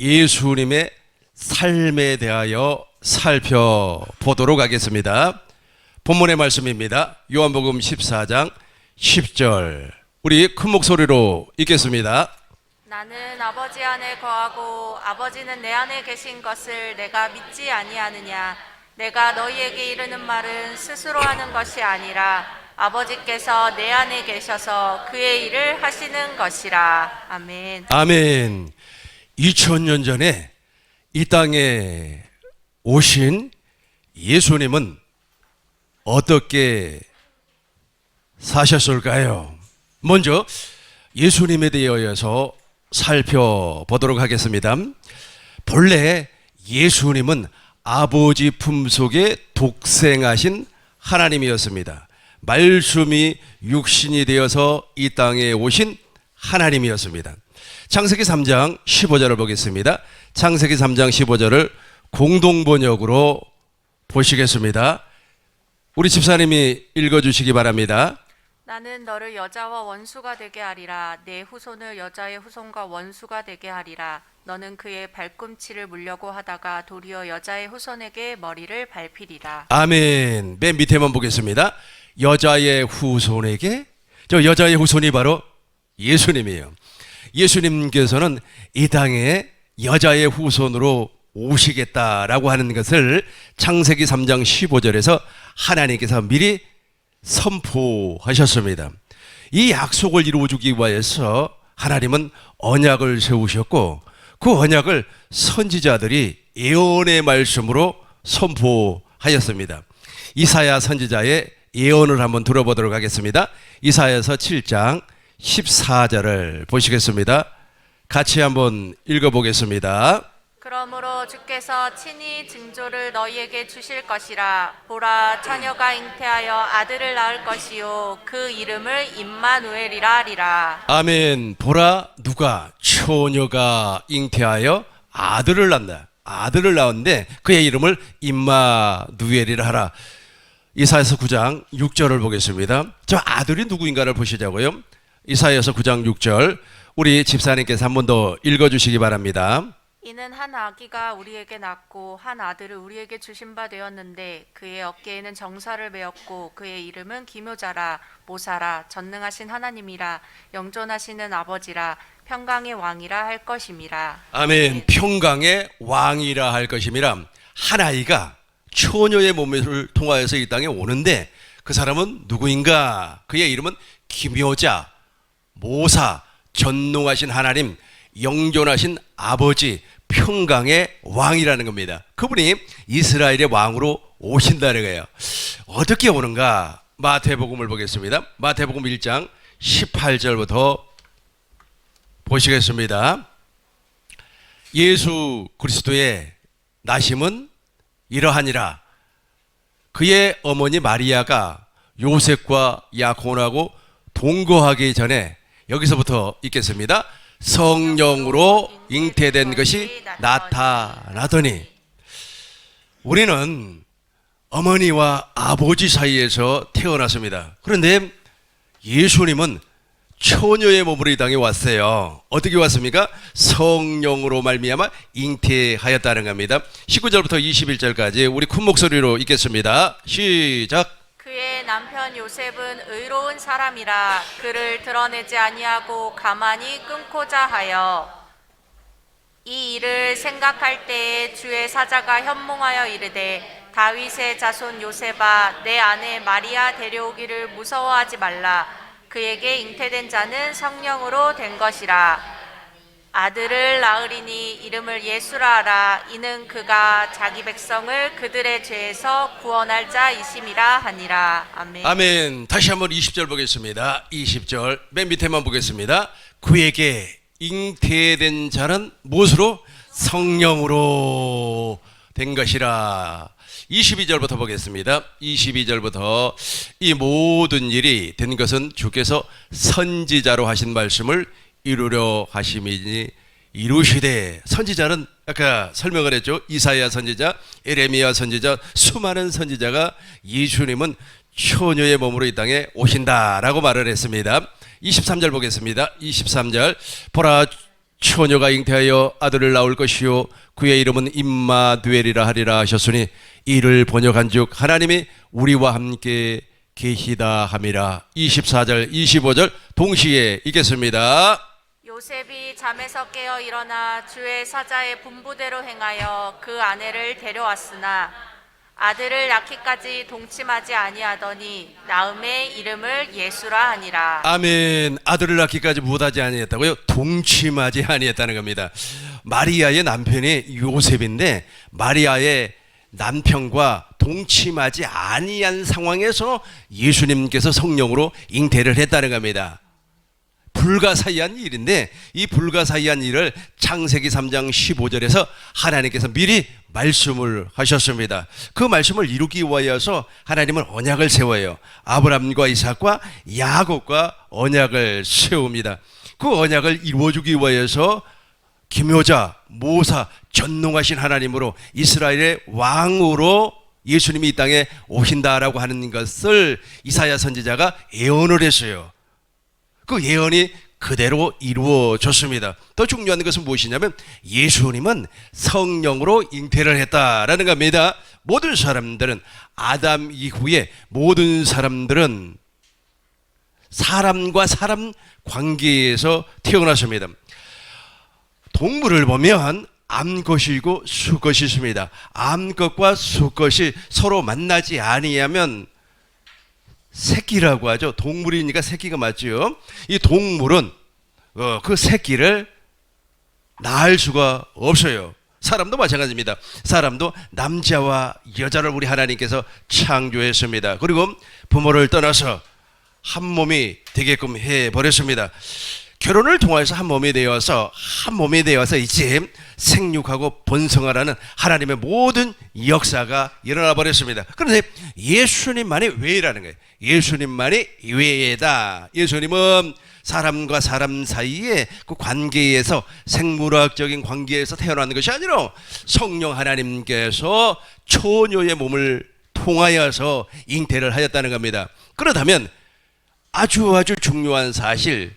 예수님의 삶에 대하여 살펴보도록 하겠습니다. 본문의 말씀입니다. 요한복음 14장 10절. 우리 큰 목소리로 읽겠습니다. 나는 아버지 안에 거하고 아버지는 내 안에 계신 것을 내가 믿지 아니하느냐. 내가 너희에게 이르는 말은 스스로 하는 것이 아니라 아버지께서 내 안에 계셔서 그의 일을 하시는 것이라. 아멘. 아멘. 2000년 전에 이 땅에 오신 예수님은 어떻게 사셨을까요? 먼저 예수님에 대하여서 살펴보도록 하겠습니다. 본래 예수님은 아버지 품속에 독생하신 하나님이었습니다. 말씀이 육신이 되어서 이 땅에 오신 하나님이었습니다. 창세기 3장 15절을 보겠습니다. 창세기 3장 15절을 공동번역으로 보시겠습니다. 우리 집사님이 읽어주시기 바랍니다. 나는 너를 여자와 원수가 되게 하리라. 내 후손을 여자의 후손과 원수가 되게 하리라. 너는 그의 발꿈치를 물려고 하다가 도리어 여자의 후손에게 머리를 밟히리라. 아멘. 맨 밑에만 보겠습니다. 여자의 후손에게, 저 여자의 후손이 바로 예수님이에요. 예수님께서는 이 땅에 여자의 후손으로 오시겠다라고 하는 것을 창세기 3장 15절에서 하나님께서 미리 선포하셨습니다. 이 약속을 이루어주기 위해서 하나님은 언약을 세우셨고 그 언약을 선지자들이 예언의 말씀으로 선포하였습니다. 이사야 선지자의 예언을 한번 들어보도록 하겠습니다. 이사야서 7장 14절을 보시겠습니다. 같이 한번 읽어보겠습니다. 그러므로 주께서 친히 징조를 너희에게 주실 것이라. 보라, 처녀가 잉태하여 아들을 낳을 것이요 그 이름을 임마누엘이라 하리라. 아멘. 보라, 누가 처녀가 잉태하여 아들을 낳는다. 아들을 낳았는데 그의 이름을 임마누엘이라 하라. 이사야서 9장 6절을 보겠습니다. 저 아들이 누구인가를 보시자고요. 이사야서 9장 6절 우리 집사님께서 한 번 더 읽어주시기 바랍니다. 이는 한 아기가 우리에게 낳고 한 아들을 우리에게 주신 바 되었는데 그의 어깨에는 정사를 메었고 그의 이름은 기묘자라, 모사라, 전능하신 하나님이라, 영존하시는 아버지라, 평강의 왕이라 할 것임이라. 아멘. 평강의 왕이라 할 것임이라. 한 아이가 처녀의 몸을 통하여서 이 땅에 오는데 그 사람은 누구인가? 그의 이름은 기묘자, 모사, 전능하신 하나님, 영존하신 아버지, 평강의 왕이라는 겁니다. 그분이 이스라엘의 왕으로 오신다는 거예요. 어떻게 오는가? 마태복음을 보겠습니다. 마태복음 1장 18절부터 보시겠습니다. 예수 그리스도의 나심은 이러하니라. 그의 어머니 마리아가 요셉과 야고보하고 동거하기 전에, 여기서부터 읽겠습니다. 성령으로 잉태된 것이 나타나더니. 우리는 어머니와 아버지 사이에서 태어났습니다. 그런데 예수님은 처녀의 몸으로 이 땅에 왔어요. 어떻게 왔습니까? 성령으로 말미암아 잉태하였다는 겁니다. 19절부터 21절까지 우리 큰 목소리로 읽겠습니다. 시작. 그의 남편 요셉은 의로운 사람이라 그를 드러내지 아니하고 가만히 끊고자 하여 이 일을 생각할 때에 주의 사자가 현몽하여 이르되 다윗의 자손 요셉아, 내 아내 마리아 데려오기를 무서워하지 말라. 그에게 잉태된 자는 성령으로 된 것이라. 아들을 낳으리니 이름을 예수라 하라. 이는 그가 자기 백성을 그들의 죄에서 구원할 자이심이라 하니라. 아멘. 아멘. 다시 한번 20절 보겠습니다. 20절 맨 밑에만 보겠습니다. 그에게 잉태된 자는 무엇으로? 성령으로 된 것이라. 22절부터 보겠습니다. 22절부터 이 모든 일이 된 것은 주께서 선지자로 하신 말씀을 이루려 하심이니 이루시되. 선지자는 아까 설명을 했죠. 이사야 선지자, 에레미야 선지자, 수많은 선지자가 예수님은 처녀의 몸으로 이 땅에 오신다라고 말을 했습니다. 23절 보겠습니다. 23절. 보라, 처녀가 잉태하여 아들을 낳을 것이요 그의 이름은 임마누엘이라 하리라 하셨으니 이를 번역한즉 하나님이 우리와 함께 계시다 함이라. 24절 25절 동시에 읽겠습니다. 요셉이 잠에서 깨어 일어나 주의 사자의 분부대로 행하여 그 아내를 데려왔으나 아들을 낳기까지 동침하지 아니하더니 낳음에 이름을 예수라 하니라. 아멘. 아들을 낳기까지 못하지 아니했다고요? 동침하지 아니했다는 겁니다. 마리아의 남편이 요셉인데 마리아의 남편과 동침하지 아니한 상황에서 예수님께서 성령으로 잉태를 했다는 겁니다. 불가사의한 일인데 이 불가사의한 일을 창세기 3장 15절에서 하나님께서 미리 말씀을 하셨습니다. 그 말씀을 이루기 위하여서 하나님은 언약을 세워요. 아브라함과 이삭과 야곱과 언약을 세웁니다. 그 언약을 이루어주기 위하여서 기묘자, 모사, 전능하신 하나님으로 이스라엘의 왕으로 예수님이 이 땅에 오신다라고 하는 것을 이사야 선지자가 예언을 했어요. 그 예언이 그대로 이루어졌습니다. 더 중요한 것은 무엇이냐면 예수님은 성령으로 잉태를 했다라는 겁니다. 모든 사람들은 아담 이후에 모든 사람들은 사람과 사람 관계에서 태어났습니다. 동물을 보면 암컷이 있고 수컷이 있습니다. 암컷과 수컷이 서로 만나지 아니하면 새끼라고 하죠. 동물이니까 새끼가 맞죠. 이 동물은 그 새끼를 낳을 수가 없어요. 사람도 마찬가지입니다. 사람도 남자와 여자를 우리 하나님께서 창조했습니다. 그리고 부모를 떠나서 한 몸이 되게끔 해버렸습니다. 결혼을 통해서 한 몸이 되어서 이제 생육하고 번성하라는 하나님의 모든 역사가 일어나 버렸습니다. 그런데 예수님만이 외라는 거예요. 예수님만이 외다. 예수님은 사람과 사람 사이에 그 관계에서 생물학적인 관계에서 태어나는 것이 아니라 성령 하나님께서 처녀의 몸을 통하여서 잉태를 하였다는 겁니다. 그렇다면 아주 중요한 사실,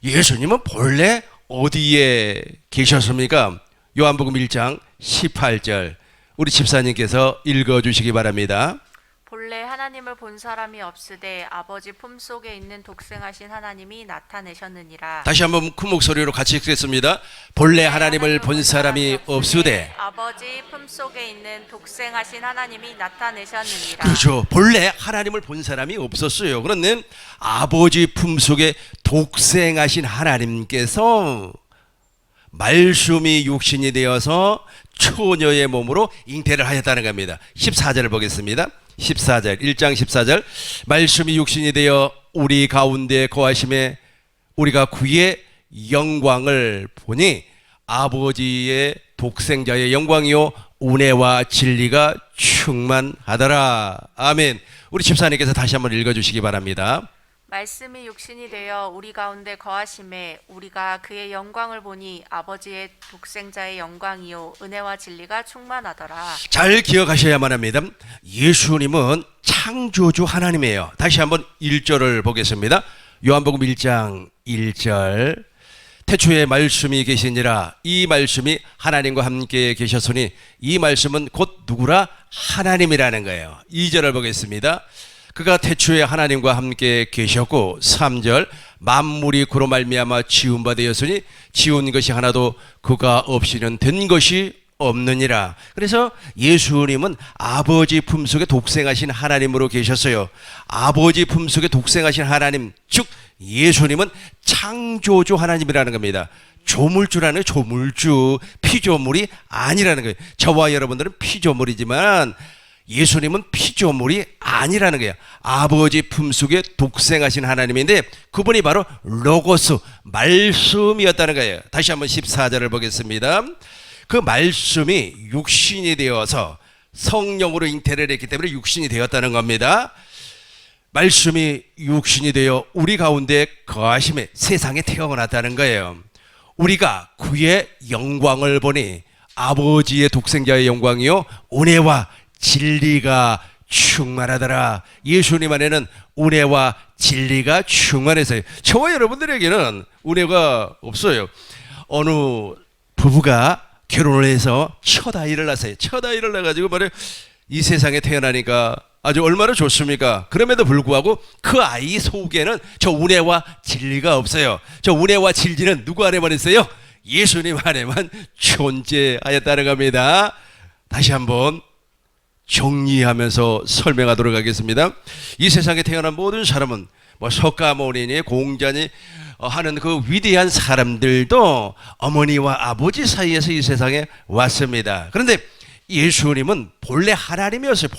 예수님은 본래 어디에 계셨습니까? 요한복음 1장 18절 우리 집사님께서 읽어주시기 바랍니다. 본래 하나님을 본 사람이 없으되 아버지 품속에 있는 독생하신 하나님이 나타내셨느니라. 다시 한번 큰 목소리로 같이 읽겠습니다. 본래 하나님을 본 사람이 없으되 아버지 품속에 있는 독생하신 하나님이 나타내셨느니라. 그렇죠. 본래 하나님을 본 사람이 없었어요. 그런데 아버지 품속에 독생하신 하나님께서 말씀이 육신이 되어서 처녀의 몸으로 잉태를 하였다는 겁니다. 14절을 보겠습니다. 14절 1장 14절 말씀이 육신이 되어 우리 가운데 거하심에 우리가 그의 영광을 보니 아버지의 독생자의 영광이요 은혜와 진리가 충만하더라. 아멘. 우리 집사님께서 다시 한번 읽어주시기 바랍니다. 말씀이 육신이 되어 우리 가운데 거하심에 우리가 그의 영광을 보니 아버지의 독생자의 영광이요 은혜와 진리가 충만하더라. 잘 기억하셔야만 합니다. 예수님은 창조주 하나님이에요. 다시 한번 1절을 보겠습니다. 요한복음 1장 1절 태초에 말씀이 계시니라. 이 말씀이 하나님과 함께 계셨으니 이 말씀은 곧 누구라? 하나님이라는 거예요. 2절을 보겠습니다. 그가 태초에 하나님과 함께 계셨고 3절 만물이 그로 말미암아 지은 바 되었으니 지은 것이 하나도 그가 없이는 된 것이 없느니라. 그래서 예수님은 아버지 품속에 독생하신 하나님으로 계셨어요. 아버지 품속에 독생하신 하나님, 즉 예수님은 창조주 하나님이라는 겁니다. 조물주라는 조물주, 피조물이 아니라는 거예요. 저와 여러분들은 피조물이지만 예수님은 피조물이 아니라는 거예요. 아버지 품속에 독생하신 하나님인데 그분이 바로 로고스, 말씀이었다는 거예요. 다시 한번 14절을 보겠습니다. 그 말씀이 육신이 되어서 성령으로 잉태를 했기 때문에 육신이 되었다는 겁니다. 말씀이 육신이 되어 우리 가운데 거하심에 세상에 태어났다는 거예요. 우리가 그의 영광을 보니 아버지의 독생자의 영광이요 은혜와 진리가 충만하더라. 예수님 안에는 은혜와 진리가 충만해서요. 저와 여러분들에게는 은혜가 없어요. 어느 부부가 결혼을 해서 첫 아이를 낳았어요. 첫 아이를 낳아가지고 말이에요. 이 세상에 태어나니까 아주 얼마나 좋습니까? 그럼에도 불구하고 그 아이 속에는 저 은혜와 진리가 없어요. 저 은혜와 진리는 누구 안에만 있어요? 예수님 안에만 존재하였다는 겁니다. 다시 한번 정리하면서 설명하도록 하겠습니다. 이 세상에 태어난 모든 사람은 뭐 석가모니니 공자니 하는 그 위대한 사람들도 어머니와 아버지 사이에서 이 세상에 왔습니다. 그런데 예수님은 본래 하나님이었어요.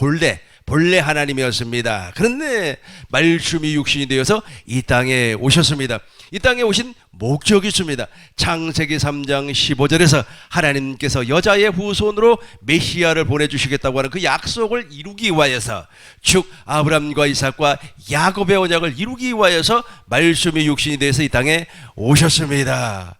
본래 하나님이었습니다. 그런데 말씀이 육신이 되어서 이 땅에 오셨습니다. 이 땅에 오신 목적이 있습니다. 창세기 3장 15절에서 하나님께서 여자의 후손으로 메시아를 보내주시겠다고 하는 그 약속을 이루기 위하여서, 즉 아브람과 이삭과 야곱의 언약을 이루기 위하여서 말씀이 육신이 되어서 이 땅에 오셨습니다.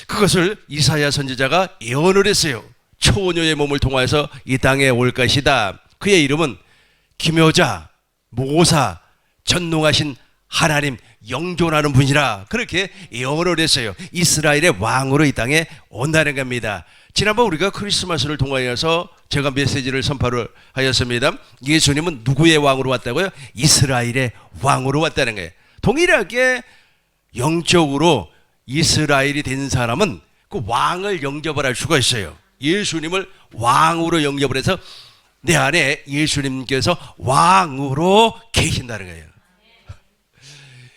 그것을 이사야 선지자가 예언을 했어요. 처녀의 몸을 통하여서 이 땅에 올 것이다. 그의 이름은 기묘자, 모사, 전능하신 하나님, 영존하는 분이라 그렇게 예언을 했어요. 이스라엘의 왕으로 이 땅에 온다는 겁니다. 지난번 우리가 크리스마스를 통하여서 제가 메시지를 선포를 하였습니다. 예수님은 누구의 왕으로 왔다고요? 이스라엘의 왕으로 왔다는 거예요. 동일하게 영적으로 이스라엘이 된 사람은 그 왕을 영접을 할 수가 있어요. 예수님을 왕으로 영접을 해서 내 안에 예수님께서 왕으로 계신다는 거예요.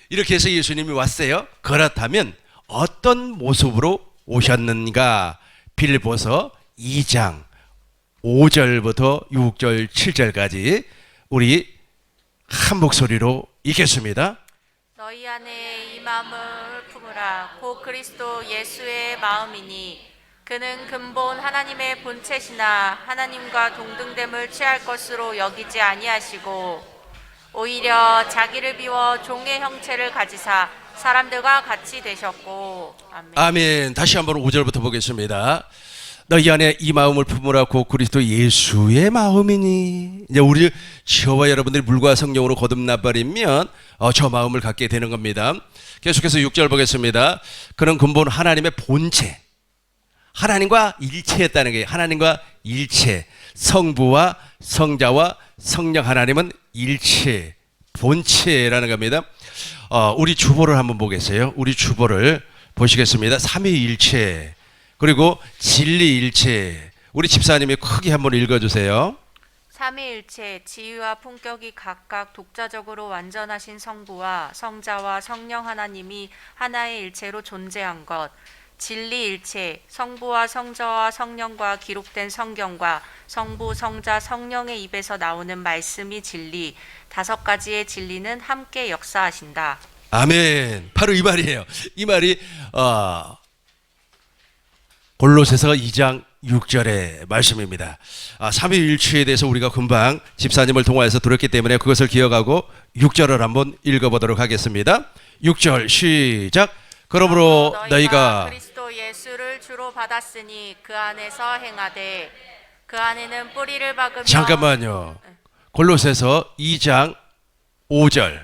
이렇게 해서 예수님이 왔어요. 그렇다면 어떤 모습으로 오셨는가? 빌립보서 2장 5절부터 6절 7절까지 우리 한 목소리로 읽겠습니다. 너희 안에 이 마음을 품으라. 곧 그리스도 예수의 마음이니 그는 근본 하나님의 본체시나 하나님과 동등됨을 취할 것으로 여기지 아니하시고 오히려 자기를 비워 종의 형체를 가지사 사람들과 같이 되셨고. 아멘. 아멘. 다시 한번 5절부터 보겠습니다. 너희 안에 이 마음을 품으라. 곧 그리스도 예수의 마음이니. 이제 우리 저와 여러분들이 물과 성령으로 거듭나버리면 저 마음을 갖게 되는 겁니다. 계속해서 6절 보겠습니다. 그는 근본 하나님의 본체, 하나님과 일체했다는 거예요. 하나님과 일체, 성부와 성자와 성령 하나님은 일체, 본체라는 겁니다. 우리 주보를 한번 보겠어요. 우리 주보를 보시겠습니다. 삼위일체, 그리고 진리일체. 우리 집사님이 크게 한번 읽어주세요. 삼위일체, 지위와 품격이 각각 독자적으로 완전하신 성부와 성자와 성령 하나님이 하나의 일체로 존재한 것. 진리일체, 성부와 성자와 성령과 기록된 성경과 성부, 성자, 성령의 입에서 나오는 말씀이 진리, 5가지의 진리는 함께 역사하신다. 아멘. 바로 이 말이에요. 이 말이 골로새서 2장 6절의 말씀입니다. 삼위일체에 대해서 우리가 금방 집사님을 통하여서 들었기 때문에 그것을 기억하고 6절을 한번 읽어보도록 하겠습니다. 6절 시작. 그러므로 너희가 그리스도 예수를 주로 받았으니 그 안에서 행하되 그 안에는 뿌리를 박으며. 잠깐만요. 골로새서 2장 5절.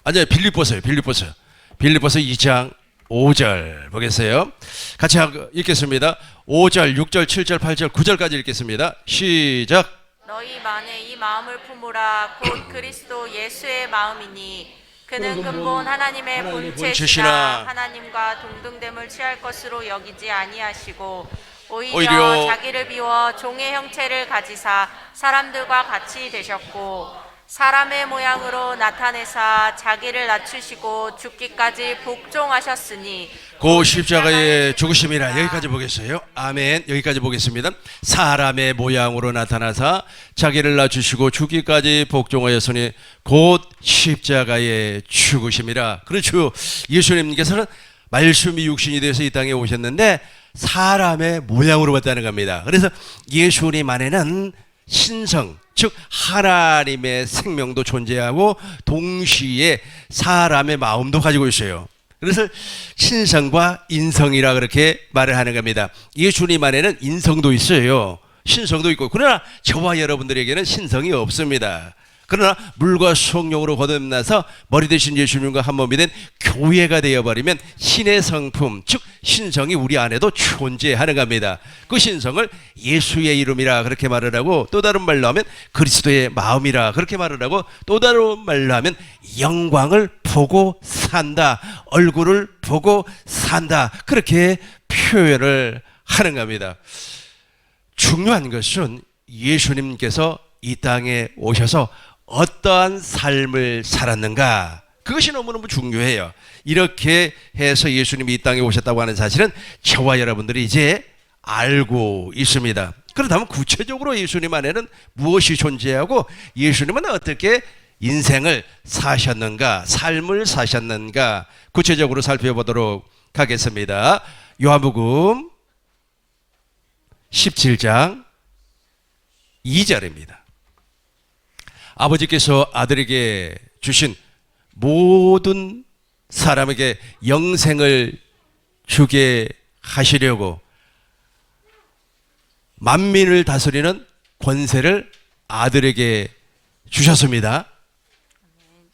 아니요, 빌립보서요. 빌립보서 2장 5절 보겠어요. 같이 읽겠습니다. 5절, 6절, 7절, 8절, 9절까지 읽겠습니다. 시작. 너희 만에 이 마음을 품으라. 곧 그리스도 예수의 마음이니 그는 근본 하나님의 본체시나 하나님과 동등됨을 취할 것으로 여기지 아니하시고 오히려 자기를 비워 종의 형체를 가지사 사람들과 같이 되셨고 사람의 모양으로 나타내사 자기를 낮추시고 죽기까지 복종하셨으니 그 십자가의 죽으심이라. 여기까지 보겠어요. 아멘. 여기까지 보겠습니다. 사람의 모양으로 나타나사 자기를 낮추시고 죽기까지 복종하였으니 곧 십자가의 죽으심이라. 그렇죠. 예수님께서는 말씀이 육신이 되어서 이 땅에 오셨는데 사람의 모양으로 왔다는 겁니다. 그래서 예수님 안에는 신성, 즉 하나님의 생명도 존재하고 동시에 사람의 마음도 가지고 있어요. 그래서 신성과 인성이라 그렇게 말을 하는 겁니다. 예수님 안에는 인성도 있어요. 신성도 있고. 그러나 저와 여러분들에게는 신성이 없습니다. 그러나 물과 성령으로 거듭나서 머리 대신 예수님과 한 몸이 된 교회가 되어버리면 신의 성품, 즉 신성이 우리 안에도 존재하는 겁니다. 그 신성을 예수의 이름이라 그렇게 말을 하고, 또 다른 말로 하면 그리스도의 마음이라 그렇게 말을 하고, 또 다른 말로 하면 영광을 보고 산다, 얼굴을 보고 산다, 그렇게 표현을 하는 겁니다. 중요한 것은 예수님께서 이 땅에 오셔서 어떠한 삶을 살았는가, 그것이 너무너무 중요해요. 이렇게 해서 예수님이 이 땅에 오셨다고 하는 사실은 저와 여러분들이 이제 알고 있습니다. 그렇다면 구체적으로 예수님 안에는 무엇이 존재하고 예수님은 어떻게 인생을 사셨는가, 삶을 사셨는가, 구체적으로 살펴보도록 하겠습니다. 요한복음 17장 2절입니다. 아버지께서 아들에게 주신 모든 사람에게 영생을 주게 하시려고 만민을 다스리는 권세를 아들에게 주셨습니다.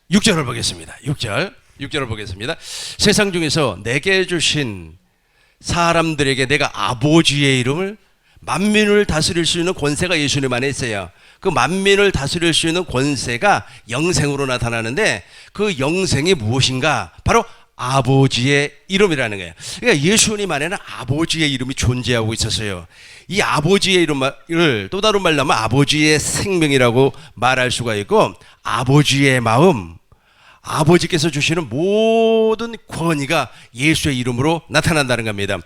6절을 보겠습니다. 6절을 보겠습니다. 세상 중에서 내게 주신 사람들에게 내가 아버지의 이름을, 만민을 다스릴 수 있는 권세가 예수님 안에 있어요. 그 만민을 다스릴 수 있는 권세가 영생으로 나타나는데, 그 영생이 무엇인가? 바로 아버지의 이름이라는 거예요. 그러니까 예수님 안에는 아버지의 이름이 존재하고 있었어요. 이 아버지의 이름을 또 다른 말로 하면 아버지의 생명이라고 말할 수가 있고, 아버지의 마음, 아버지께서 주시는 모든 권위가 예수의 이름으로 나타난다는 겁니다.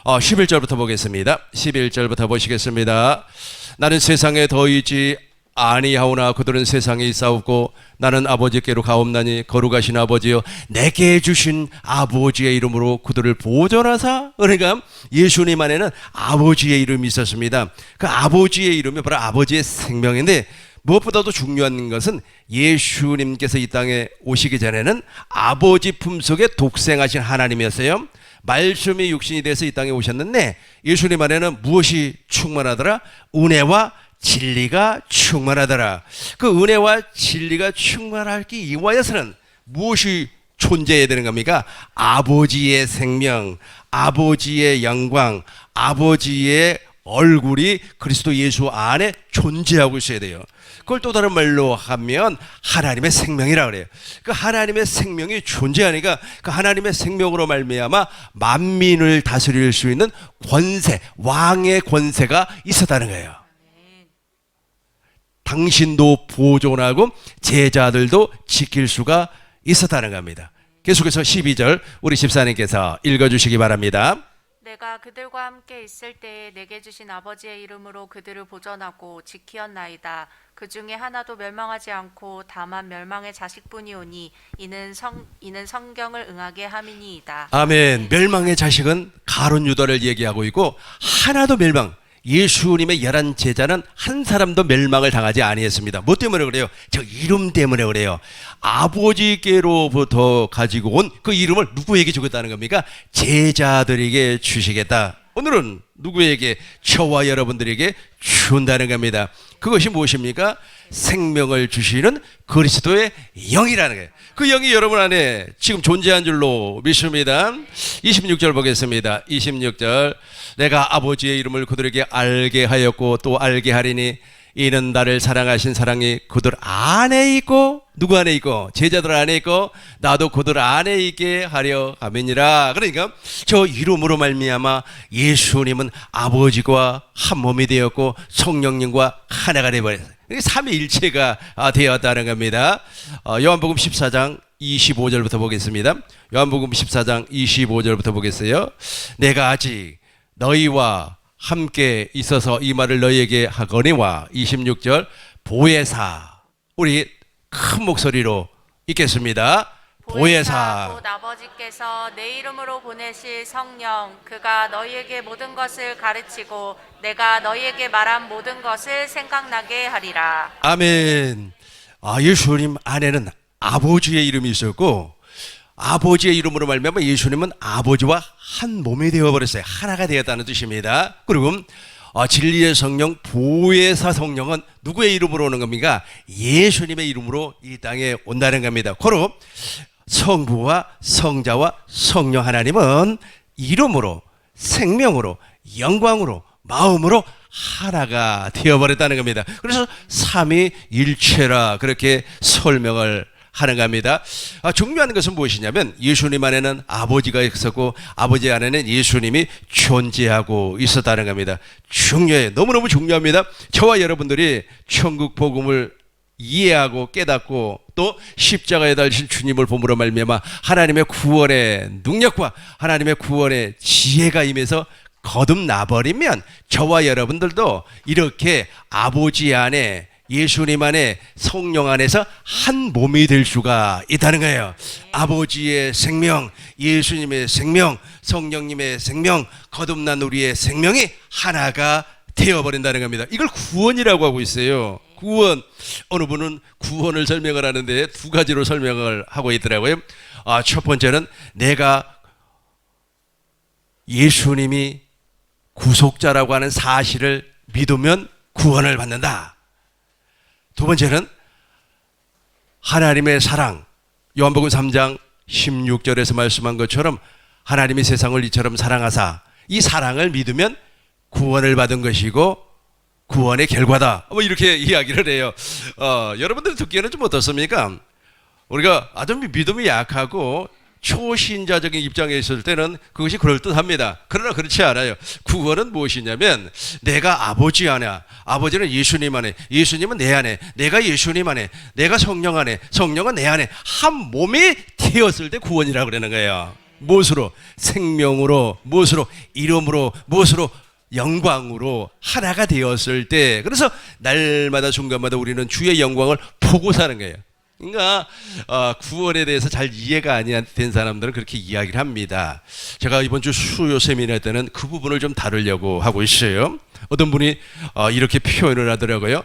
11절부터 보겠습니다. 11절부터 보시겠습니다. 나는 세상에 더 있지 아니하오나 그들은 세상에 있사옵고 나는 아버지께로 가옵나니 거룩하신 아버지여 내게 주신 아버지의 이름으로 그들을 보존하사. 그러니까 예수님 안에는 아버지의 이름이 있었습니다. 그 아버지의 이름이 바로 아버지의 생명인데, 무엇보다도 중요한 것은 예수님께서 이 땅에 오시기 전에는 아버지 품속에 독생하신 하나님이었어요. 말씀이 육신이 돼서 이 땅에 오셨는데 예수님 안에는 무엇이 충만하더라? 은혜와 진리가 충만하더라. 그 은혜와 진리가 충만하기 이와여서는 무엇이 존재해야 되는 겁니까? 아버지의 생명, 아버지의 영광, 아버지의 얼굴이 그리스도 예수 안에 존재하고 있어야 돼요. 그걸 또 다른 말로 하면 하나님의 생명이라 그래요. 그 하나님의 생명이 존재하니까 그 하나님의 생명으로 말미암아 만민을 다스릴 수 있는 권세, 왕의 권세가 있었다는 거예요. 당신도 보존하고 제자들도 지킬 수가 있었다는 겁니다. 계속해서 12절 우리 집사님께서 읽어주시기 바랍니다. 내가 그들과 함께 있을 때에 내게 주신 아버지의 이름으로 그들을 보존하고 지키었나이다. 그 중에 하나도 멸망하지 않고 다만 멸망의 자식뿐이오니 이는 성경을 응하게 함이니이다. 아멘. 멸망의 자식은 가룟 유다를 얘기하고 있고, 하나도 멸망, 예수님의 11 제자는 한 사람도 멸망을 당하지 아니했습니다. 뭐 때문에 그래요? 저 이름 때문에 그래요. 아버지께로부터 가지고 온 그 이름을 누구에게 주겠다는 겁니까? 제자들에게 주시겠다. 오늘은 누구에게? 저와 여러분들에게 준다는 겁니다. 그것이 무엇입니까? 생명을 주시는 그리스도의 영이라는 거예요. 그 영이 여러분 안에 지금 존재한 줄로 믿습니다. 26절 보겠습니다. 26절 내가 아버지의 이름을 그들에게 알게 하였고 또 알게 하리니 이는 나를 사랑하신 사랑이 그들 안에 있고, 누구 안에 있고? 제자들 안에 있고 나도 그들 안에 있게 하려 함이니라. 그러니까 저 이름으로 말미암아 예수님은 아버지와 한 몸이 되었고 성령님과 하나가 되어버렸어요. 삼위일체가 되었다는 겁니다. 요한복음 14장 25절부터 보겠습니다. 요한복음 14장 25절부터 보겠어요. 내가 아직 너희와 함께 있어서 이 말을 너희에게 하거니와. 26절 보혜사, 우리 큰 목소리로 읽겠습니다. 보혜사 곧 아버지께서 내 이름으로 보내실 성령, 그가 너희에게 모든 것을 가르치고 내가 너희에게 말한 모든 것을 생각나게 하리라. 아멘. 예수님 안에는 아버지의 이름이 있었고, 아버지의 이름으로 말미암아 예수님은 아버지와 한 몸이 되어버렸어요. 하나가 되었다는 뜻입니다. 그리고 진리의 성령, 보혜사 성령은 누구의 이름으로 오는 겁니까? 예수님의 이름으로 이 땅에 온다는 겁니다. 고로 성부와 성자와 성령 하나님은 이름으로, 생명으로, 영광으로, 마음으로 하나가 되어버렸다는 겁니다. 그래서 삼위일체라 그렇게 설명을 하는 겁니다. 중요한 것은 무엇이냐면 예수님 안에는 아버지가 있었고 아버지 안에는 예수님이 존재하고 있었다는 겁니다. 중요해요. 너무너무 중요합니다. 저와 여러분들이 천국 복음을 이해하고 깨닫고 또 십자가에 달리신 주님을 봄으로 말미암아 하나님의 구원의 능력과 하나님의 구원의 지혜가 임해서 거듭나버리면 저와 여러분들도 이렇게 아버지 안에 예수님 안에 성령 안에서 한 몸이 될 수가 있다는 거예요. 아버지의 생명, 예수님의 생명, 성령님의 생명, 거듭난 우리의 생명이 하나가 되어버린다는 겁니다. 이걸 구원이라고 하고 있어요. 구원. 어느 분은 구원을 설명을 하는데 두 가지로 설명을 하고 있더라고요. 첫 번째는 내가 예수님이 구속자라고 하는 사실을 믿으면 구원을 받는다. 두 번째는 하나님의 사랑, 요한복음 3장 16절에서 말씀한 것처럼 하나님이 세상을 이처럼 사랑하사 이 사랑을 믿으면 구원을 받은 것이고 구원의 결과다. 이렇게 이야기를 해요. 여러분들 듣기에는 좀 어떻습니까? 우리가 아주 믿음이 약하고 초신자적인 입장에 있을 때는 그것이 그럴듯합니다. 그러나 그렇지 않아요. 구원은 무엇이냐면 내가 아버지 안에, 아버지는 예수님 안에, 예수님은 내 안에, 내가 예수님 안에, 내가 성령 안에, 성령은 내 안에 한 몸이 되었을 때 구원이라고 그러는 거예요. 무엇으로? 생명으로, 무엇으로? 이름으로, 무엇으로? 영광으로 하나가 되었을 때. 그래서 날마다 순간마다 우리는 주의 영광을 보고 사는 거예요. 그러니까 구원에 대해서 잘 이해가 안 된 사람들은 그렇게 이야기를 합니다. 제가 이번 주 수요 세미나 때는 그 부분을 좀 다루려고 하고 있어요. 어떤 분이 이렇게 표현을 하더라고요.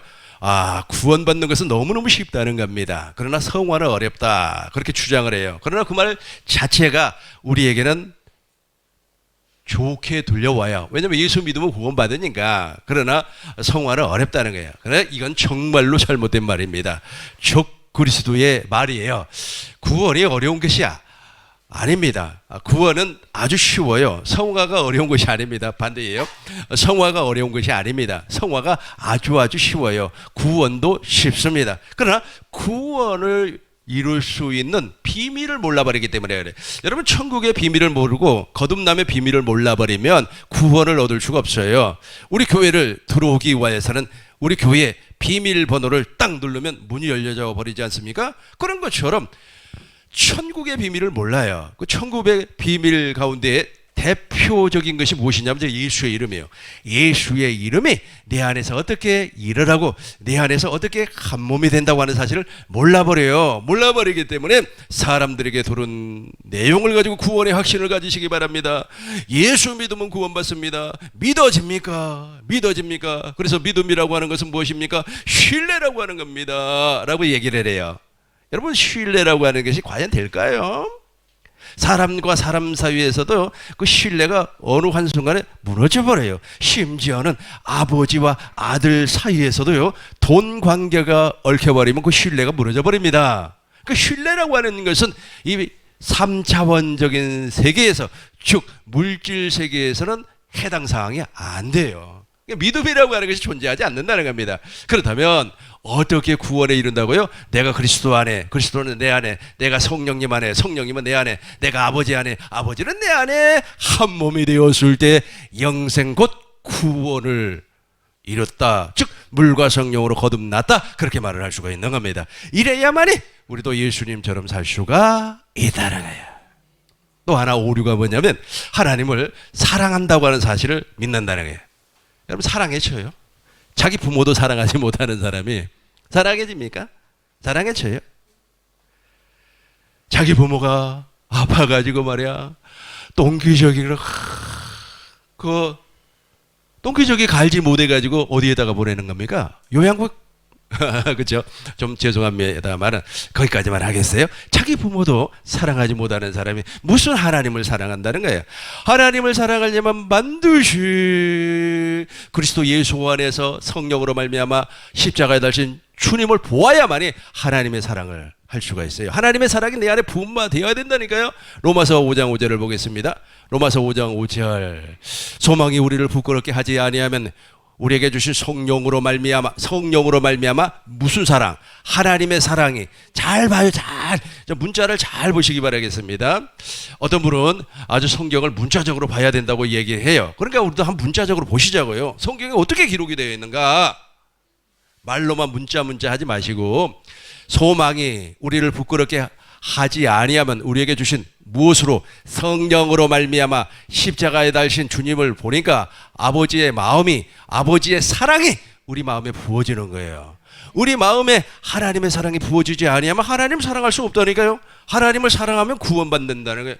구원받는 것은 너무너무 쉽다는 겁니다. 그러나 성화는 어렵다. 그렇게 주장을 해요. 그러나 그 말 자체가 우리에게는 좋게 들려와요. 왜냐하면 예수 믿으면 구원받으니까. 그러나 성화는 어렵다는 거예요. 그러나 이건 정말로 잘못된 말입니다. 그리스도의 말이에요. 구원이 어려운 것이 아닙니다. 구원은 아주 쉬워요. 성화가 어려운 것이 아닙니다. 반대예요. 성화가 어려운 것이 아닙니다. 성화가 아주 쉬워요. 구원도 쉽습니다. 그러나 구원을 이룰 수 있는 비밀을 몰라버리기 때문에 그래요. 여러분 천국의 비밀을 모르고 거듭남의 비밀을 몰라버리면 구원을 얻을 수가 없어요. 우리 교회를 들어오기 위해서는 우리 교회 비밀번호를 딱 누르면 문이 열려져 버리지 않습니까? 그런 것처럼 천국의 비밀을 몰라요. 그 천국의 비밀 가운데 대표적인 것이 무엇이냐면 예수의 이름이에요. 예수의 이름이 내 안에서 어떻게 일을 하고 내 안에서 어떻게 한 몸이 된다고 하는 사실을 몰라버려요. 몰라버리기 때문에 사람들에게 들은 내용을 가지고 구원의 확신을 가지시기 바랍니다. 예수 믿으면 구원받습니다. 믿어집니까? 믿어집니까? 그래서 믿음이라고 하는 것은 무엇입니까? 신뢰라고 하는 겁니다. 라고 얘기를 해요. 여러분 신뢰라고 하는 것이 과연 될까요? 사람과 사람 사이에서도 그 신뢰가 어느 한순간에 무너져버려요. 심지어는 아버지와 아들 사이에서도요, 돈 관계가 얽혀버리면 그 신뢰가 무너져버립니다. 그 신뢰라고 하는 것은 이 3차원적인 세계에서, 즉 물질 세계에서는 해당 사항이 안 돼요. 믿음이라고 하는 것이 존재하지 않는다는 겁니다. 그렇다면 어떻게 구원에 이른다고요? 내가 그리스도 안에, 그리스도는 내 안에, 내가 성령님 안에, 성령님은 내 안에, 내가 아버지 안에, 아버지는 내 안에 한 몸이 되었을 때 영생 곧 구원을 이뤘다. 즉 물과 성령으로 거듭났다. 그렇게 말을 할 수가 있는 겁니다. 이래야만이 우리도 예수님처럼 살 수가 있다는 거예요. 또 하나 오류가 뭐냐면 하나님을 사랑한다고 하는 사실을 믿는다는 거예요. 여러분 사랑에 쳐요? 자기 부모도 사랑하지 못하는 사람이 사랑해집니까? 사랑에 쳐요? 자기 부모가 아파가지고 말이야 똥기저귀를 그 똥기저귀 갈지 못해가지고 어디에다가 보내는 겁니까? 요양국 그렇죠? 좀 죄송합니다만은 거기까지만 하겠어요. 자기 부모도 사랑하지 못하는 사람이 무슨 하나님을 사랑한다는 거예요? 하나님을 사랑하려면 반드시 우리 그리스도 예수 안에서 성령으로 말미암아 십자가에 달린 주님을 보아야만이 하나님의 사랑을 할 수가 있어요. 하나님의 사랑이 내 안에 부음화되어야 된다니까요. 로마서 5장 5절을 보겠습니다. 로마서 5장 5절. 소망이 우리를 부끄럽게 하지 아니하면 우리에게 주신 성령으로 말미암아 무슨 사랑? 하나님의 사랑이. 잘 봐요. 잘. 문자를 잘 보시기 바라겠습니다. 어떤 분은 아주 성경을 문자적으로 봐야 된다고 얘기해요. 그러니까 우리도 한번 문자적으로 보시자고요. 성경에 어떻게 기록이 되어 있는가? 말로만 문자 하지 마시고 소망이 우리를 부끄럽게 하지 아니하면 우리에게 주신 무엇으로? 성령으로 말미암아 십자가에 달신 주님을 보니까 아버지의 마음이, 아버지의 사랑이 우리 마음에 부어지는 거예요. 우리 마음에 하나님의 사랑이 부어지지 아니하면 하나님 사랑할 수 없다니까요. 하나님을 사랑하면 구원받는다는 거예요.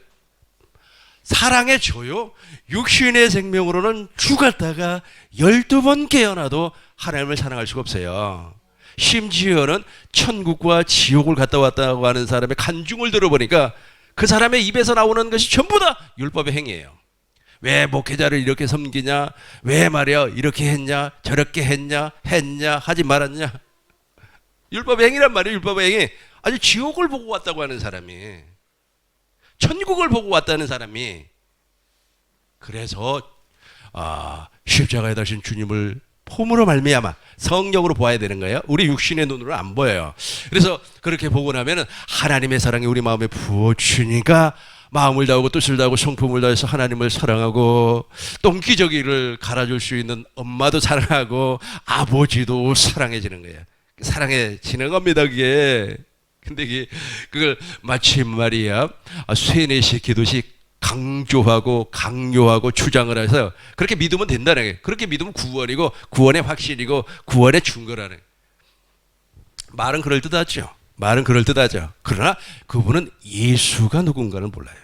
사랑해줘요. 육신의 생명으로는 죽었다가 12번 깨어나도 하나님을 사랑할 수가 없어요. 심지어는 천국과 지옥을 갔다 왔다고 하는 사람의 간증을 들어보니까 그 사람의 입에서 나오는 것이 전부 다 율법의 행위예요. 왜 목회자를 이렇게 섬기냐? 왜 말이야 이렇게 했냐? 저렇게 했냐? 하지 말았냐? 율법의 행위란 말이에요. 율법의 행위. 아주 지옥을 보고 왔다고 하는 사람이, 천국을 보고 왔다는 사람이, 그래서 십자가에 달신 주님을 폼으로 말미암아 성령으로 보아야 되는 거예요. 우리 육신의 눈으로 안 보여요. 그래서 그렇게 보고 나면은 하나님의 사랑이 우리 마음에 부어주니까 마음을 다하고 뜻을 다하고 성품을 다해서 하나님을 사랑하고 똥기저귀를 갈아줄 수 있는 엄마도 사랑하고 아버지도 사랑해지는 거예요. 사랑해지는 겁니다, 그게. 근데 그걸 마치 말이야 세네시 기도식 강조하고 강요하고 주장을 해서 그렇게 믿으면 된다는 거예요. 그렇게 믿으면 구원이고 구원의 확신이고 구원의 증거라는 거예요. 말은 그럴듯하죠. 말은 그럴듯하죠. 그러나 그분은 예수가 누군가를 몰라요.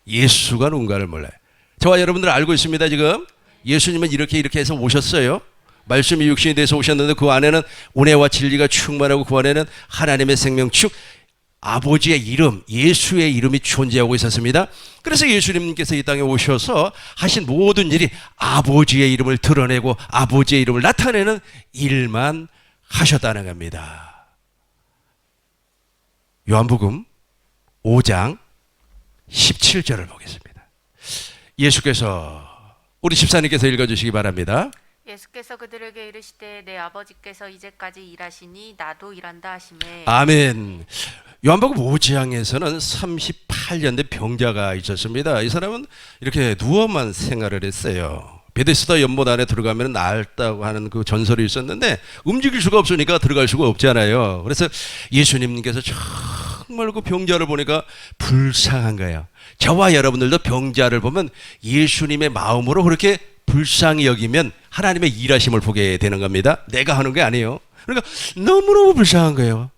예수가 누군가를 몰라요. 저와 여러분들 알고 있습니다. 지금 예수님은 이렇게 해서 오셨어요. 말씀이 육신이 돼서 오셨는데 그 안에는 은혜와 진리가 충만하고 그 안에는 하나님의 생명 즉 아버지의 이름, 예수의 이름이 존재하고 있었습니다. 그래서 예수님께서 이 땅에 오셔서 하신 모든 일이 아버지의 이름을 드러내고 아버지의 이름을 나타내는 일만 하셨다는 겁니다. 요한복음 5장 17절을 보겠습니다. 예수께서, 우리 집사님께서 읽어주시기 바랍니다. 예수께서 그들에게 이르시되 내 아버지께서 이제까지 일하시니 나도 일한다 하시매. 아멘. 요한복음 5장에서는 38년 된 병자가 있었습니다. 이 사람은 이렇게 누워만 생활을 했어요. 베데스다 연못 안에 들어가면 낫다고 하는 그 전설이 있었는데 움직일 수가 없으니까 들어갈 수가 없잖아요. 그래서 예수님께서 정말 그 병자를 보니까 불쌍한 거예요. 저와 여러분들도 병자를 보면 예수님의 마음으로 그렇게 불쌍히 여기면 하나님의 일하심을 보게 되는 겁니다. 내가 하는 게 아니에요. 그러니까 너무너무 불쌍한 거예요.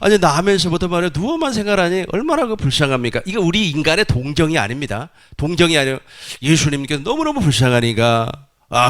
아니 나면서부터 말이야 누워만 생활하니 얼마나 그 불쌍합니까? 이거 우리 인간의 동정이 아닙니다. 동정이 아니에요. 예수님께서 너무너무 불쌍하니까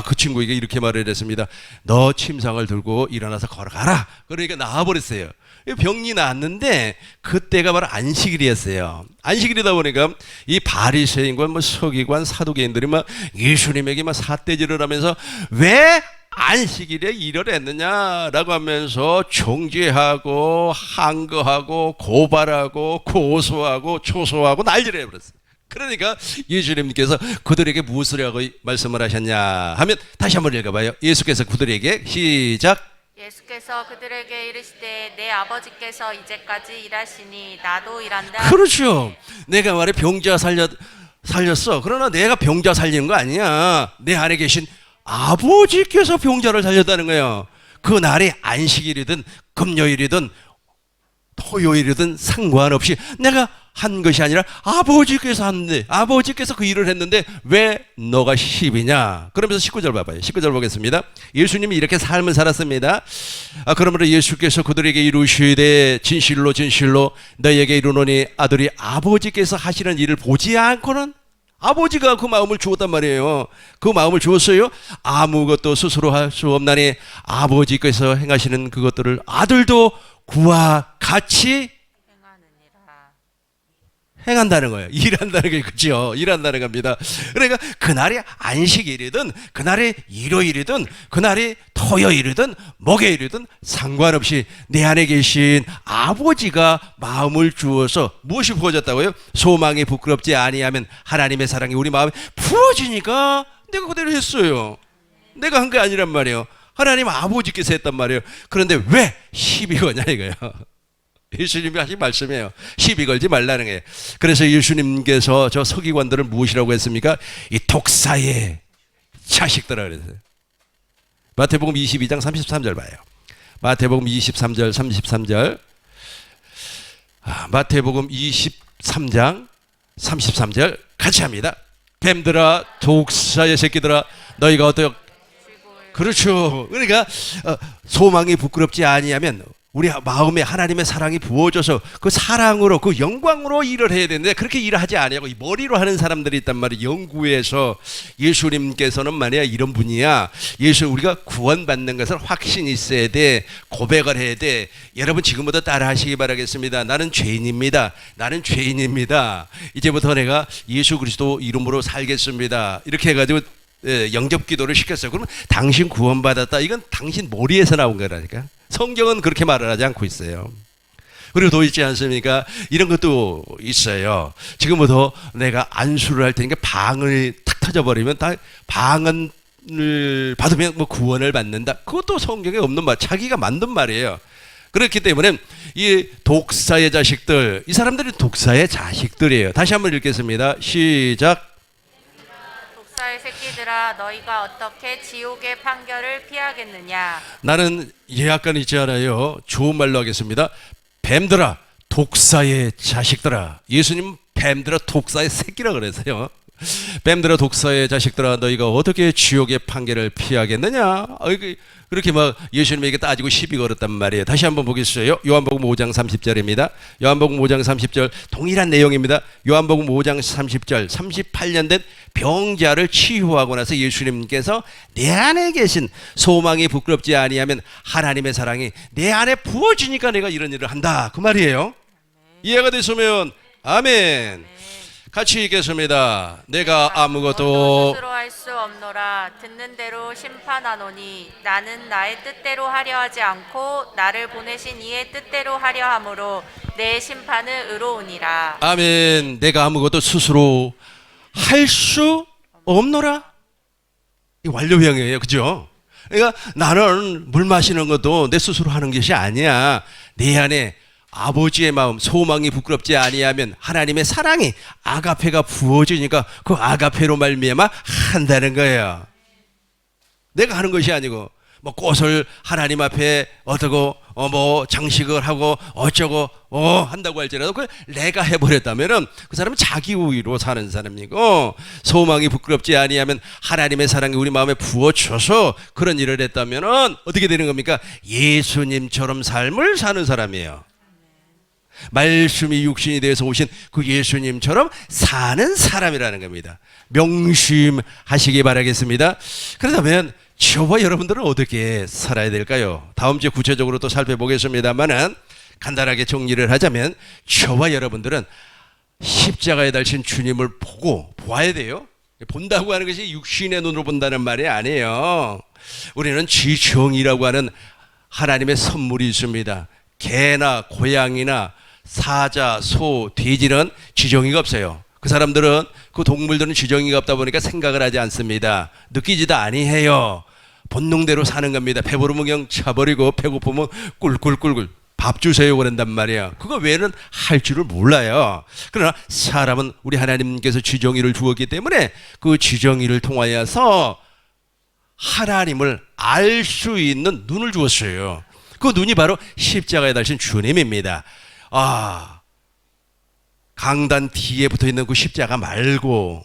그 친구에게 이렇게 말을 했습니다. 너 침상을 들고 일어나서 걸어가라. 그러니까 나와버렸어요. 병이 났는데 그때가 바로 안식일이었어요. 안식일이다 보니까 이 바리새인과 서기관 사두개인들이 막 예수님에게 막 삿대질을 하면서 왜 안식일에 일을 했느냐라고 하면서 정죄하고 항거하고 고발하고 고소하고 초소하고 난리를 해버렸어요. 그러니까 예수님께서 그들에게 무엇을 하고 말씀을 하셨냐 하면 다시 한번 읽어봐요. 예수께서 그들에게 시작. 예수께서 그들에게 이르시되 내 아버지께서 이제까지 일하시니 나도 일한다. 그렇죠. 내가 말해 병자 살렸어. 그러나 내가 병자 살리는 거 아니야. 내 안에 계신 아버지께서 병자를 살렸다는 거예요. 그 날이 안식일이든 금요일이든 토요일이든 상관없이 내가 한 것이 아니라 아버지께서 한데 아버지께서 그 일을 했는데 왜 너가 10이냐? 그러면서 19절 봐봐요. 19절 보겠습니다. 예수님이 이렇게 삶을 살았습니다. 그러므로 예수께서 그들에게 이루시되 진실로 진실로 너희에게 이르노니 아들이 아버지께서 하시는 일을 보지 않고는 아버지가 그 마음을 주었단 말이에요. 그 마음을 주었어요. 아무것도 스스로 할 수 없나니 아버지께서 행하시는 그것들을 아들도 그와 같이 행한다는 거예요. 일한다는 게 그죠? 일한다는 겁니다. 그러니까 그날이 안식일이든 그날이 일요일이든 그날이 토요일이든 목요일이든 상관없이 내 안에 계신 아버지가 마음을 주어서 무엇이 부어졌다고요? 소망이 부끄럽지 아니하면 하나님의 사랑이 우리 마음에 부어지니까 내가 그대로 했어요. 내가 한 게 아니란 말이에요. 하나님 아버지께서 했단 말이에요. 그런데 왜 시비 거냐 이거예요. 예수님이 하신 말씀이에요. 시비 걸지 말라는 거예요. 그래서 예수님께서 저 서기관들을 무엇이라고 했습니까? 이 독사의 자식들아 그랬어요. 마태복음 22장 33절 봐요. 마태복음 23절 33절. 마태복음 23장 33절 같이 합니다. 뱀들아 독사의 새끼들아 너희가 어떻게 그렇죠. 그러니까 소망이 부끄럽지 아니하면 우리 마음에 하나님의 사랑이 부어져서 그 사랑으로 그 영광으로 일을 해야 되는데 그렇게 일을 하지 아니하고 이 머리로 하는 사람들이 있단 말이에요. 연구에서 예수님께서는 만약 이런 분이야. 우리가 구원받는 것은 확신이 있어야 돼. 고백을 해야 돼. 여러분 지금부터 따라 하시기 바라겠습니다. 나는 죄인입니다. 나는 죄인입니다. 이제부터 내가 예수 그리스도 이름으로 살겠습니다. 이렇게 해가지고 영접 기도를 시켰어요. 그러면 당신 구원받았다. 이건 당신 머리에서 나온 거라니까. 성경은 그렇게 말을 하지 않고 있어요. 그리고 또 있지 않습니까? 이런 것도 있어요. 지금부터 내가 안수를 할 테니까 방을 탁 터져버리면 다 방언을 받으면 뭐 구원을 받는다. 그것도 성경에 없는 말, 자기가 만든 말이에요. 그렇기 때문에 이 독사의 자식들, 이 사람들이 독사의 자식들이에요. 다시 한번 읽겠습니다. 시작. 독사의 새끼들아 너희가 어떻게 지옥의 판결을 피하겠느냐. 나는 예약관 있지 않아요. 좋은 말로 하겠습니다. 뱀들아 독사의 자식들아. 예수님 뱀들아 독사의 새끼라 그랬어요. 뱀들아 독사의 자식들아 너희가 어떻게 지옥의 판결을 피하겠느냐. 그렇게 막 예수님에게 따지고 시비 걸었단 말이에요. 다시 한번 보겠어요. 요한복음 5장 30절입니다. 요한복음 5장 30절 동일한 내용입니다. 요한복음 5장 30절 38년 된 병자를 치유하고 나서 예수님께서 내 안에 계신 소망이 부끄럽지 아니하면 하나님의 사랑이 내 안에 부어지니까 내가 이런 일을 한다. 그 말이에요. 이해가 됐으면 아멘. 같이 읽겠습니다. 내가 아무것도 스스로 할 수 없노라. 듣는 대로 심판하노니 나는 나의 뜻대로 하려 하지 않고 나를 보내신 이의 뜻대로 하려 함으로 내 심판은 의로우니라. 아멘. 내가 아무것도 스스로 할 수 없노라. 이 완료형이에요. 그죠? 그러니까 나는 물 마시는 것도 내 스스로 하는 것이 아니야. 내 안에 아버지의 마음, 소망이 부끄럽지 아니하면 하나님의 사랑이 아가페가 부어지니까 그 아가페로 말미암아 한다는 거예요. 내가 하는 것이 아니고 뭐 꽃을 하나님 앞에 어떠고 뭐 장식을 하고 어쩌고 한다고 할지라도 그걸 내가 해버렸다면은 그 사람은 자기 우위로 사는 사람이고, 소망이 부끄럽지 아니하면 하나님의 사랑이 우리 마음에 부어져서 그런 일을 했다면은 어떻게 되는 겁니까? 예수님처럼 삶을 사는 사람이에요. 말씀이 육신이 되어서 오신 그 예수님처럼 사는 사람이라는 겁니다. 명심하시기 바라겠습니다. 그렇다면 저와 여러분들은 어떻게 살아야 될까요? 다음 주에 구체적으로 또 살펴보겠습니다만은 간단하게 정리를 하자면 저와 여러분들은 십자가에 달신 주님을 보아야 돼요. 본다고 하는 것이 육신의 눈으로 본다는 말이 아니에요. 우리는 지정이라고 하는 하나님의 선물이 있습니다. 개나 고양이나 사자, 소, 돼지는 지정이가 없어요. 그 사람들은, 그 동물들은 지정이가 없다 보니까 생각을 하지 않습니다. 느끼지도 아니해요. 본능대로 사는 겁니다. 배부르면 그냥 차버리고 배고프면 꿀꿀꿀꿀 밥 주세요 그런단 말이에요. 그거 외에는 할 줄을 몰라요. 그러나 사람은 우리 하나님께서 지정이를 주었기 때문에 그 지정이를 통하여서 하나님을 알 수 있는 눈을 주었어요. 그 눈이 바로 십자가에 달신 주님입니다. 강단 뒤에 붙어있는 그 십자가 말고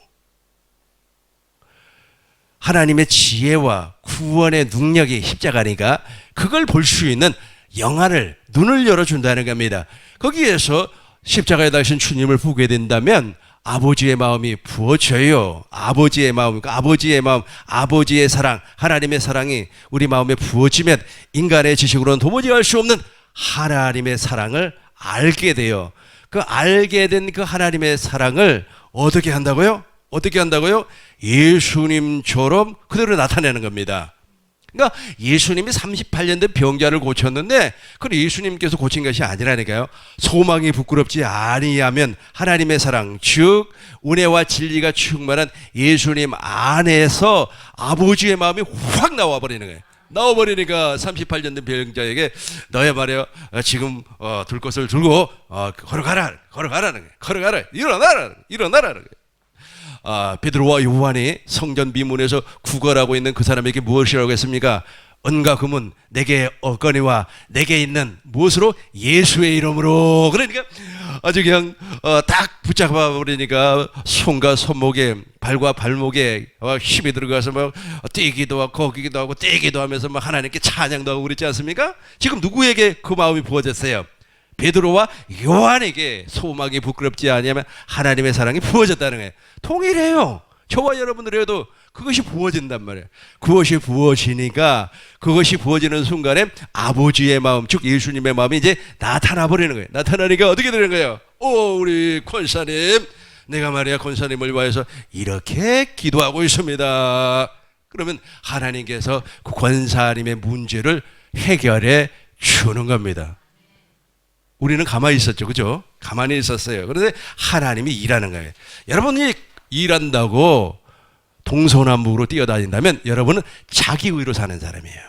하나님의 지혜와 구원의 능력이 십자가니까 그걸 볼 수 있는 영안을, 눈을 열어준다는 겁니다. 거기에서 십자가에 달신 주님을 보게 된다면 아버지의 마음이 부어져요. 아버지의 마음, 아버지의 마음, 아버지의 사랑, 하나님의 사랑이 우리 마음에 부어지면 인간의 지식으로는 도무지 알 수 없는 하나님의 사랑을 알게 돼요. 그 알게 된 그 하나님의 사랑을 어떻게 한다고요? 어떻게 한다고요? 예수님처럼 그대로 나타내는 겁니다. 그러니까 예수님이 38년 된 병자를 고쳤는데 그건 예수님께서 고친 것이 아니라니까요. 소망이 부끄럽지 아니하면 하나님의 사랑, 즉 은혜와 진리가 충만한 예수님 안에서 아버지의 마음이 확 나와버리는 거예요. 나와버리니까 38년 된 병자에게 너야 말이야 지금 둘 것을 들고 걸어가라는 거예요. 걸어가라, 일어나라는 거예요. 베드로와 요한이 성전 비문에서 구걸하고 있는 그 사람에게 무엇이라고 했습니까? 은과 금은 내게 없거니와 내게 있는 무엇으로? 예수의 이름으로. 그러니까 아주 그냥 딱 붙잡아 버리니까 손과 손목에 발과 발목에 힘이 들어가서 막 뛰기도 하고 거기기도 하고 뛰기도 하면서 막 하나님께 찬양도 하고 그랬지 않습니까? 지금 누구에게 그 마음이 부어졌어요? 베드로와 요한에게 소망이 부끄럽지 아니하면 하나님의 사랑이 부어졌다는 거예요. 동일해요. 저와 여러분들에도 그것이 부어진단 말이에요. 그것이 부어지니까 그것이 부어지는 순간에 아버지의 마음, 즉 예수님의 마음이 이제 나타나 버리는 거예요. 나타나니까 어떻게 되는 거예요? 우리 권사님, 내가 말이야 권사님을 위해서 이렇게 기도하고 있습니다. 그러면 하나님께서 그 권사님의 문제를 해결해 주는 겁니다. 우리는 가만히 있었죠. 그죠? 가만히 있었어요. 그런데 하나님이 일하는 거예요. 여러분이 일한다고 동서남북으로 뛰어다닌다면 여러분은 자기 의로 사는 사람이에요.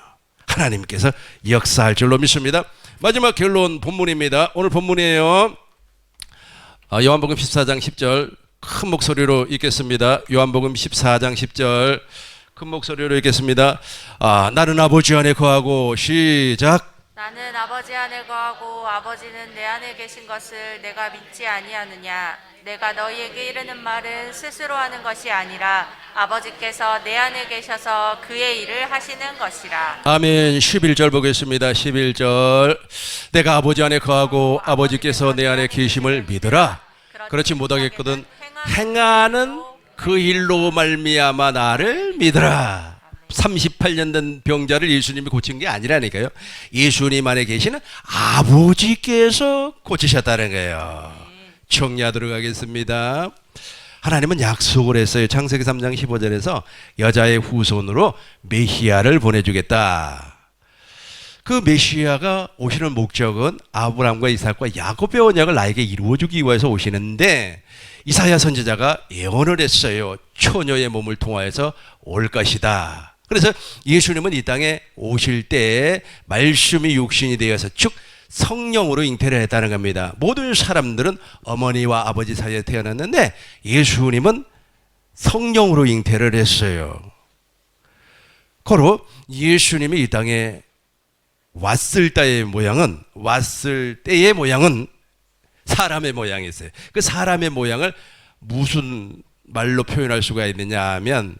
하나님께서 역사할 줄로 믿습니다. 마지막 결론 본문입니다. 오늘 본문이에요. 요한복음 14장 10절 큰 목소리로 읽겠습니다. 요한복음 14장 10절 큰 목소리로 읽겠습니다. 나는 아버지 안에 거하고 시작. 나는 아버지 안에 거하고 아버지는 내 안에 계신 것을 내가 믿지 아니하느냐. 내가 너희에게 이르는 말은 스스로 하는 것이 아니라 아버지께서 내 안에 계셔서 그의 일을 하시는 것이라. 아멘. 11절 보겠습니다. 11절 내가 아버지 안에 거하고 아버지께서 내 안에 계심을 믿으라. 그렇지 못하겠거든 행하는 그 일로 말미암아 나를 믿으라. 38년 된 병자를 예수님이 고친 게 아니라니까요. 예수님 안에 계시는 아버지께서 고치셨다는 거예요. 정리하도록 하겠습니다. 하나님은 약속을 했어요. 창세기 3장 15절에서 여자의 후손으로 메시아를 보내주겠다. 그 메시아가 오시는 목적은 아브라함과 이삭과 야곱의 언약을 나에게 이루어주기 위해서 오시는데 이사야 선지자가 예언을 했어요. 처녀의 몸을 통하여서 올 것이다. 그래서 예수님은 이 땅에 오실 때에 말씀이 육신이 되어서 즉 성령으로 잉태를 했다는 겁니다. 모든 사람들은 어머니와 아버지 사이에 태어났는데 예수님은 성령으로 잉태를 했어요. 고로 예수님이 이 땅에 왔을 때의 모양은 사람의 모양이었어요. 그 사람의 모양을 무슨 말로 표현할 수가 있느냐 하면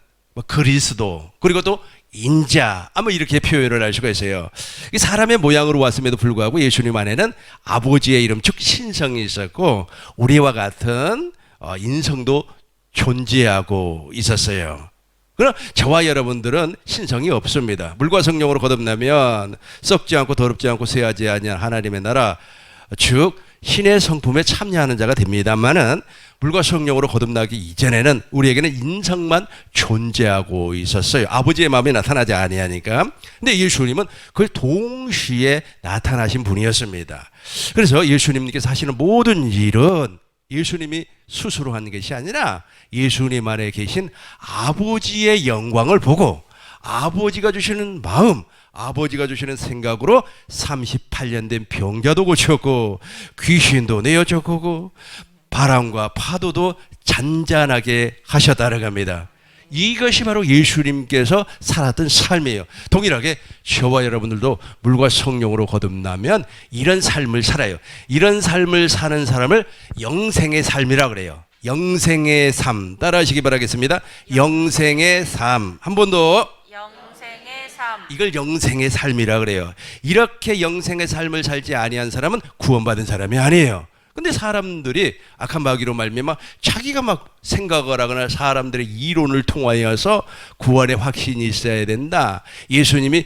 그리스도 그리고 또 인자 이렇게 표현을 할 수가 있어요. 사람의 모양으로 왔음에도 불구하고 예수님 안에는 아버지의 이름 즉 신성이 있었고 우리와 같은 인성도 존재하고 있었어요. 그럼 저와 여러분들은 신성이 없습니다. 물과 성령으로 거듭나면 썩지 않고 더럽지 않고 쇠하지 아니한 하나님의 나라 즉 신의 성품에 참여하는 자가 됩니다만은 물과 성령으로 거듭나기 이전에는 우리에게는 인성만 존재하고 있었어요. 아버지의 마음이 나타나지 아니하니까. 근데 예수님은 그걸 동시에 나타나신 분이었습니다. 그래서 예수님께서 하시는 모든 일은 예수님이 스스로 하는 것이 아니라 예수님 안에 계신 아버지의 영광을 보고 아버지가 주시는 마음 아버지가 주시는 생각으로 38년 된 병자도 고쳤고 귀신도 내어쫓고 바람과 파도도 잔잔하게 하셨다는 겁니다. 이것이 바로 예수님께서 살았던 삶이에요. 동일하게 저와 여러분들도 물과 성령으로 거듭나면 이런 삶을 살아요. 이런 삶을 사는 사람을 영생의 삶이라 그래요. 영생의 삶 따라하시기 바라겠습니다. 영생의 삶 한 번 더. 이걸 영생의 삶이라 그래요. 이렇게 영생의 삶을 살지 아니한 사람은 구원받은 사람이 아니에요. 근데 사람들이 악한 마귀로 말미암아 자기가 막 생각을 하거나 사람들의 이론을 통하여서 구원의 확신이 있어야 된다. 예수님이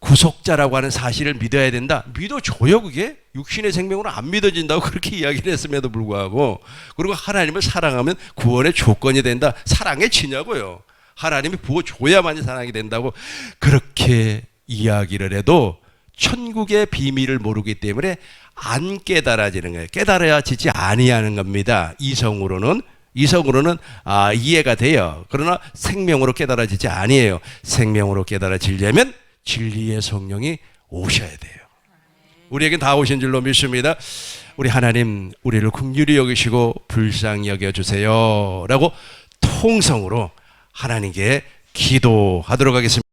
구속자라고 하는 사실을 믿어야 된다. 믿어줘요, 그게? 육신의 생명으로 안 믿어진다고 그렇게 이야기를 했음에도 불구하고. 그리고 하나님을 사랑하면 구원의 조건이 된다. 사랑의 지냐고요. 하나님이 부어줘야만이 사랑이 된다고 그렇게 이야기를 해도 천국의 비밀을 모르기 때문에 안 깨달아지는 거예요. 깨달아지지 아니하는 겁니다. 이성으로는 이해가 돼요. 그러나 생명으로 깨달아지지 아니에요. 생명으로 깨달아지려면 진리의 성령이 오셔야 돼요. 우리에겐 다 오신 줄로 믿습니다. 우리 하나님, 우리를 긍휼히 여기시고 불쌍히 여겨주세요 라고 통성으로 하나님께 기도하도록 하겠습니다.